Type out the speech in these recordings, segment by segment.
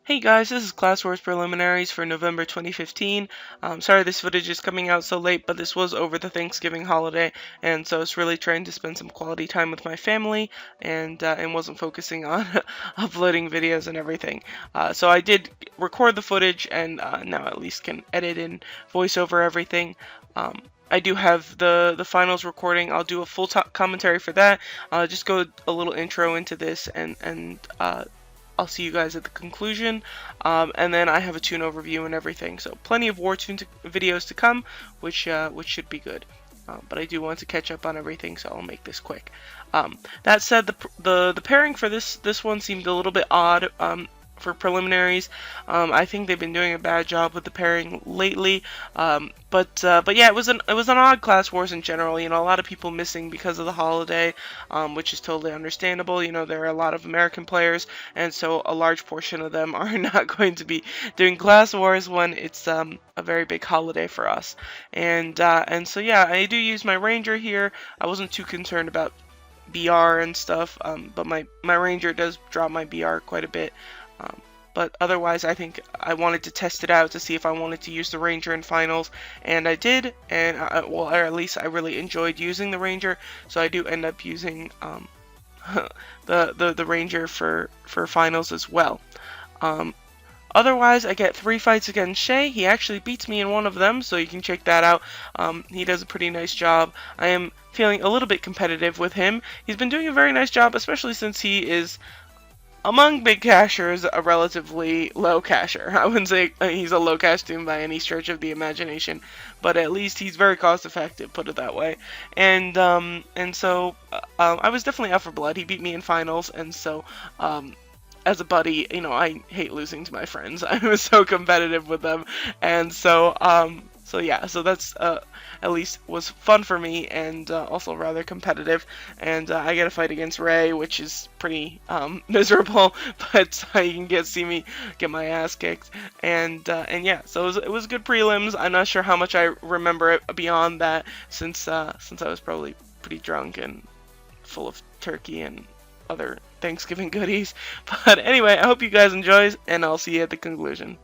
Hey guys, this is Class Wars Preliminaries for November 2015. Sorry this footage is coming out so late, but this was over the Thanksgiving holiday, and so I was really trying to spend some quality time with my family, and wasn't focusing on uploading videos and everything. So I did record the footage, and now at least can edit and voice over everything. I do have the finals recording. I'll do a full commentary for that. Just go a little intro into this, and I'll see you guys at the conclusion, and then I have a tune overview and everything. So plenty of Wartune videos to come, which should be good. But I do want to catch up on everything, so I'll make this quick. That said, the pairing for this one seemed a little bit odd. For preliminaries, I think they've been doing a bad job with the pairing lately. But yeah, it was an odd Class Wars in general. You know, a lot of people missing because of the holiday, which is totally understandable. You know, there are a lot of American players, and so a large portion of them are not going to be doing Class Wars when it's a very big holiday for us. And so yeah, I do use my Ranger here. I wasn't too concerned about BR and stuff, but my Ranger does drop my BR quite a bit. But otherwise, I think I wanted to test it out to see if I wanted to use the Ranger in finals, and I did, and well, or at least I really enjoyed using the Ranger, so I do end up using the Ranger for finals as well. Otherwise, I get 3 fights against Shay. He actually beats me in one of them, so you can check that out. He does a pretty nice job. I am feeling a little bit competitive with him. He's been doing a very nice job, especially since he is, among big cashers, a relatively low casher. I wouldn't say he's a low cash toon by any stretch of the imagination, but at least he's very cost effective, put it that way. And so I was definitely out for blood. He beat me in finals, and so as a buddy, you know, I hate losing to my friends. I was so competitive with them, and so yeah, so that's at least was fun for me, and also rather competitive. And I get a fight against Ray, which is pretty miserable, but you can see me get my ass kicked. And yeah, so it was good prelims. I'm not sure how much I remember it beyond that, since I was probably pretty drunk and full of turkey and other Thanksgiving goodies. But anyway, I hope you guys enjoy, and I'll see you at the conclusion.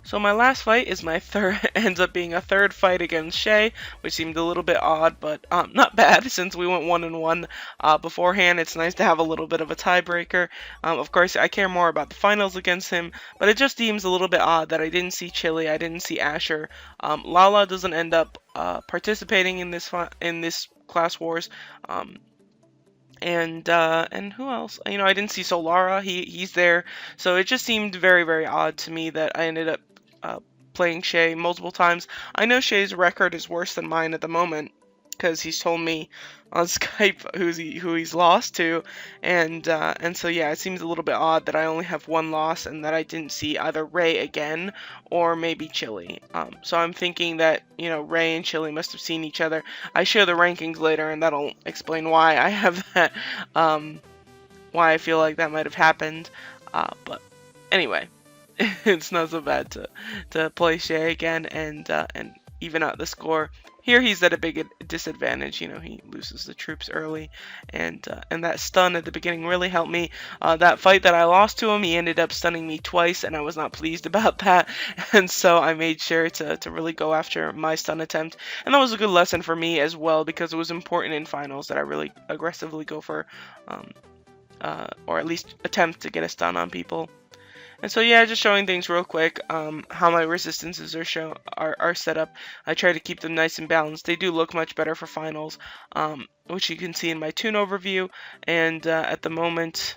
So my last fight is my third ends up being a third fight against Shay, which seemed a little bit odd, but not bad since we went 1-1 beforehand. It's nice to have a little bit of a tiebreaker. Of course, I care more about the finals against him, but it just seems a little bit odd that I didn't see Chili, I didn't see Asher. Lala doesn't end up participating in this class wars. And who else? You know, I didn't see Solara. He's there, so it just seemed very, very odd to me that I ended up playing Shay multiple times. I know Shay's record is worse than mine at the moment because he's told me on Skype who he's lost to, and so yeah, it seems a little bit odd that I only have one loss and that I didn't see either Ray again or maybe Chili. So I'm thinking that, you know, Ray and Chili must have seen each other. I share the rankings later, and that'll explain why I have that, why I feel like that might have happened. But anyway, it's not so bad to play Shay again and even out the score. Here he's at a big disadvantage. You know, he loses the troops early, and that stun at the beginning really helped me. That fight that I lost to him, he ended up stunning me twice, and I was not pleased about that. And so I made sure to really go after my stun attempt, and that was a good lesson for me as well, because it was important in finals that I really aggressively go for, or at least attempt to get a stun on people. And so yeah, just showing things real quick, how my resistances are set up. I try to keep them nice and balanced. They do look much better for finals, which you can see in my tune overview. And at the moment,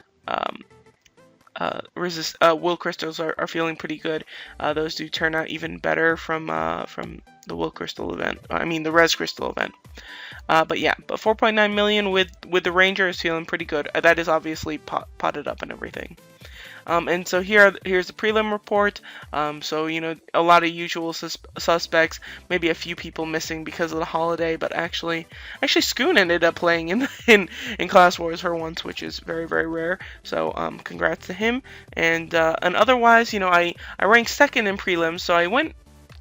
will crystals are feeling pretty good. Those do turn out even better from the will crystal event. I mean the res crystal event. But yeah, but 4.9 million with the ranger is feeling pretty good. That is obviously potted up and everything. And so here's the prelim report. So, you know, a lot of usual suspects, maybe a few people missing because of the holiday, but actually Scoon ended up playing in Class Wars for once, which is very, very rare. So congrats to him. And otherwise, you know, I ranked second in prelims, so I went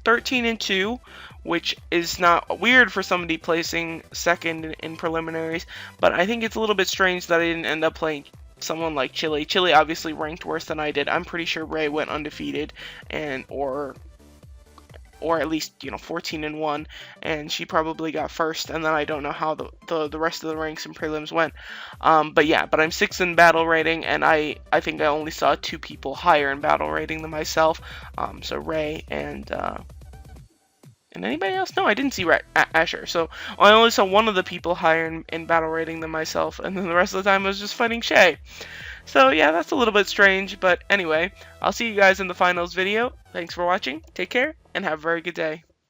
13-2, which is not weird for somebody placing second in preliminaries, but I think it's a little bit strange that I didn't end up playing someone like Chili. Chili obviously ranked worse than I did. I'm pretty sure Ray went undefeated, and or at least, you know, 14-1, and she probably got first, and then I don't know how the rest of the ranks and prelims went. But yeah, but I'm 6th in battle rating, and I think I only saw 2 people higher in battle rating than myself. So Ray and anybody else? No, I didn't see Asher. So I only saw one of the people higher in battle rating than myself, and then the rest of the time I was just fighting Shay. So yeah, that's a little bit strange, but anyway, I'll see you guys in the finals video. Thanks for watching, take care, and have a very good day.